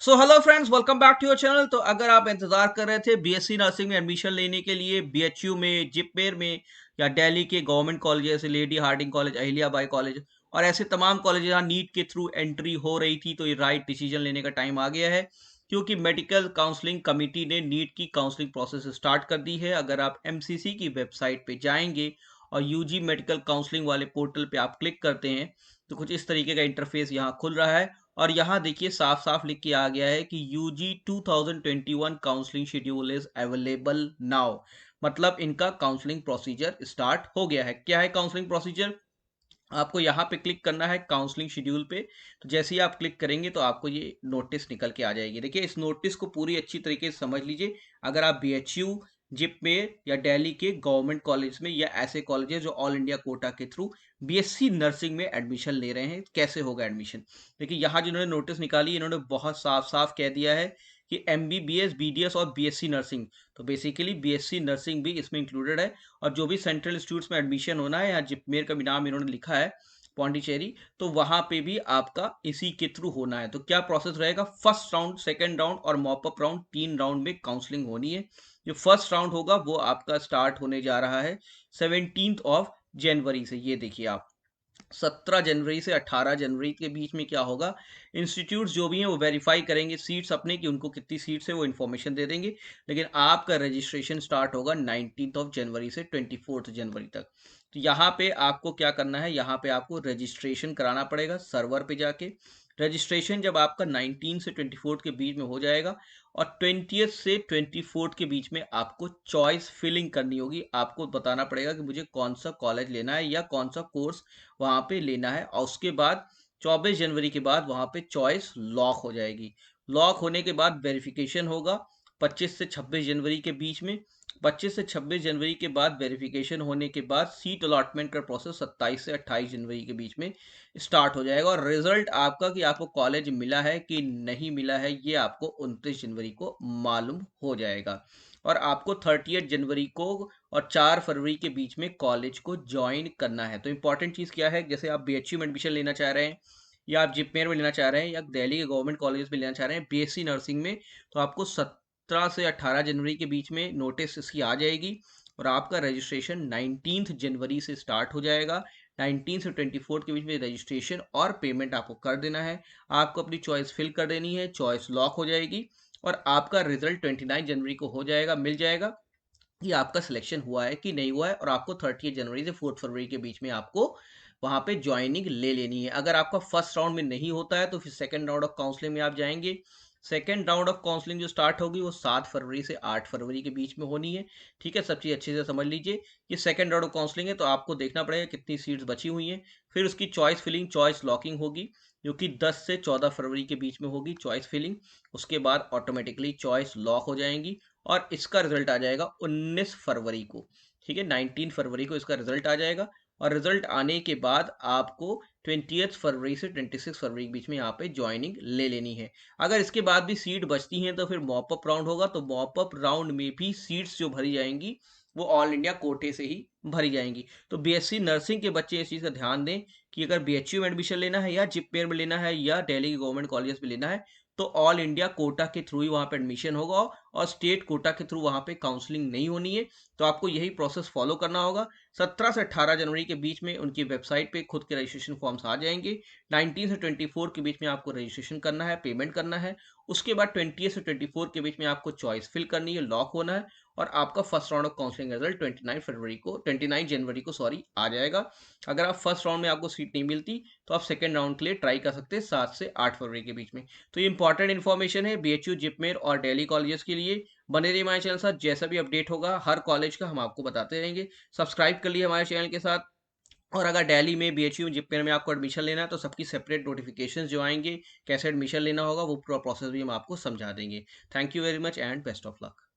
So hello friends, welcome back to your channel. तो अगर आप इंतजार कर रहे थे बीएससी नर्सिंग में एडमिशन लेने के लिए बीएचयू में, जिपमेर में या दिल्ली के गवर्नमेंट कॉलेज जैसे Lady Hardinge college, Ahilyabai college और ऐसे तमाम कॉलेज जहाँ नीट के थ्रू एंट्री हो रही थी, तो ये राइट डिसीजन लेने का टाइम आ गया है क्योंकि मेडिकल काउंसलिंग कमिटी ने नीट की काउंसलिंग प्रोसेस स्टार्ट कर दी है। अगर आप एमसीसी की वेबसाइट पे जाएंगे और यूजी मेडिकल काउंसलिंग वाले पोर्टल पे आप क्लिक करते हैं तो कुछ इस तरीके का इंटरफेस यहाँ खुल रहा है और यहाँ देखिए साफ साफ लिख के आ गया है कि UG 2021 counselling schedule is available now. मतलब इनका काउंसलिंग प्रोसीजर स्टार्ट हो गया है। क्या है काउंसलिंग प्रोसीजर? आपको यहाँ पे क्लिक करना है काउंसलिंग शेड्यूल पे। तो जैसे ही आप क्लिक करेंगे तो आपको ये नोटिस निकल के आ जाएगी। देखिए इस नोटिस को पूरी अच्छी तरीके से समझ लीजिए। अगर आप बीएचयू, जिपमेर या दिल्ली के गवर्नमेंट कॉलेज में या ऐसे कॉलेज जो ऑल इंडिया कोटा के थ्रू बीएससी नर्सिंग में एडमिशन ले रहे हैं, कैसे होगा एडमिशन? देखिए यहाँ जिन्होंने नोटिस निकाली इन्होंने बहुत साफ साफ कह दिया है कि एमबीबीएस, बीडीएस और बीएससी नर्सिंग, तो बेसिकली बीएससी नर्सिंग भी इसमें इंक्लूडेड है। और जो भी सेंट्रल इंस्टीट्यूट्स में एडमिशन होना है, यहाँ जिपमेर का भी नाम इन्होंने लिखा है, पौंडीचेरी, तो वहां पे भी आपका इसी के थ्रू होना है। तो क्या प्रोसेस रहेगा? फर्स्ट राउंड, सेकंड राउंड और मॉपअप राउंड, 3 राउंड में काउंसलिंग होनी है। जो फर्स्ट राउंड होगा वो आपका स्टार्ट होने जा रहा है 17 जनवरी से। ये देखिए आप, 17 जनवरी से 18 जनवरी के बीच में क्या होगा, इंस्टीट्यूट्स जो भी हैं वो वेरीफाई करेंगे सीट्स अपने कि उनको कितनी सीट्स है, वो इन्फॉर्मेशन दे देंगे। लेकिन आपका रजिस्ट्रेशन स्टार्ट होगा 19 जनवरी से 24 जनवरी तक। तो यहाँ पे आपको क्या करना है, यहाँ पे आपको रजिस्ट्रेशन कराना पड़ेगा सर्वर पे जाके। रजिस्ट्रेशन जब आपका 19 से 24 के बीच में हो जाएगा और 20 से 24 के बीच में आपको चॉइस फिलिंग करनी होगी। आपको बताना पड़ेगा कि मुझे कौन सा कॉलेज लेना है या कौन सा कोर्स वहां पे लेना है। और उसके बाद 24 जनवरी के बाद वहां पे चॉइस लॉक हो जाएगी। लॉक होने के बाद वेरिफिकेशन होगा 25 से 26 जनवरी के बीच में। 25 से 26 जनवरी के बाद वेरिफिकेशन होने के बाद सीट अलॉटमेंट का प्रोसेस 27 से 28 जनवरी के बीच में स्टार्ट हो जाएगा। और रिजल्ट आपका कि आपको कॉलेज मिला है कि नहीं मिला है, ये आपको 29 जनवरी को मालूम हो जाएगा। और आपको 30 जनवरी को और 4 फरवरी के बीच में कॉलेज को ज्वाइन करना है। तो इंपॉर्टेंट चीज़ क्या है, जैसे आप बीएचयू में एडमिशन लेना चाह रहे हैं या आप जिपमेर में लेना चाह रहे हैं या दिल्ली के गवर्नमेंट कॉलेज में लेना चाह रहे हैं बीएससी नर्सिंग में, तो आपको 17 से 18 जनवरी के बीच में नोटिस इसकी आ जाएगी और आपका रजिस्ट्रेशन 19 जनवरी से स्टार्ट हो जाएगा। 19 से 24 के बीच में रजिस्ट्रेशन और पेमेंट आपको कर देना है। आपको अपनी चॉइस फिल कर देनी है, चॉइस लॉक हो जाएगी और आपका रिजल्ट 29 जनवरी को हो जाएगा, मिल जाएगा कि आपका सिलेक्शन हुआ है कि नहीं हुआ है। और आपको 30 जनवरी से 4 फरवरी के बीच में आपको वहां पे ज्वाइनिंग ले लेनी है। अगर आपका फर्स्ट राउंड में नहीं होता है तो फिर सेकंड राउंड ऑफ काउंसलिंग में आप जाएंगे। सेकंड राउंड ऑफ काउंसलिंग जो स्टार्ट होगी वो 7 फरवरी से 8 फरवरी के बीच में होनी है। ठीक है, सब चीज़ अच्छे से समझ लीजिए। ये सेकंड राउंड ऑफ काउंसलिंग है तो आपको देखना पड़ेगा कितनी सीट्स बची हुई हैं। फिर उसकी चॉइस फिलिंग, चॉइस लॉकिंग होगी जो कि 10 से 14 फरवरी के बीच में होगी चॉइस फिलिंग। उसके बाद ऑटोमेटिकली चॉइस लॉक हो जाएंगी और इसका रिजल्ट आ जाएगा 19 फरवरी को। ठीक है, 19 फरवरी को इसका रिजल्ट आ जाएगा और रिजल्ट आने के बाद आपको 20 फरवरी से 26 फरवरी के बीच में यहाँ पे ज्वाइनिंग ले लेनी है। अगर इसके बाद भी सीट बचती हैं तो फिर मॉपअप राउंड होगा, तो मॉपअप राउंड में भी सीट्स जो भरी जाएंगी वो ऑल इंडिया कोटे से ही भरी जाएंगी। तो बीएससी नर्सिंग के बच्चे इस चीज़ का ध्यान दें कि अगर बीएचयू में एडमिशन लेना है या जिपमेर में लेना है या दिल्ली के गवर्नमेंट कॉलेज में लेना है तो ऑल इंडिया कोटा के थ्रू ही वहाँ पे एडमिशन होगा और स्टेट कोटा के थ्रू वहाँ पे काउंसलिंग नहीं होनी है। तो आपको यही प्रोसेस फॉलो करना होगा। 17 से 18 जनवरी के बीच में उनकी वेबसाइट पे खुद के रजिस्ट्रेशन फॉर्म्स आ जाएंगे। 19 से 24 के बीच में आपको रजिस्ट्रेशन करना है, पेमेंट करना है। उसके बाद 20 से 24 के बीच में आपको चॉइस फिल करनी है, लॉक होना है और आपका first round of counselling result 29 जनवरी को आ जाएगा। अगर आप फर्स्ट राउंड में आपको सीट नहीं मिलती तो आप सेकेंड राउंड के लिए ट्राई कर सकते हैं 7 से 8 फरवरी के बीच में। तो ये इंपॉर्टेंट इन्फॉर्मेशन है बीएचयू, जिपमेर और दिल्ली कॉलेजेस के लिए। बने रहिए हमारे चैनल के साथ, जैसा भी अपडेट होगा हर कॉलेज का हम आपको बताते रहेंगे। सब्सक्राइब कर लिए हमारे चैनल के साथ। और अगर दिल्ली में, बीएचयू, जिपमेर में आपको एडमिशन लेना है तो सबकी सेपरेट नोटिफिकेशन जो आएंगे, कैसे एडमिशन लेना होगा वो पूरा प्रोसेस भी हम आपको समझा देंगे। Thank you very much and best of luck.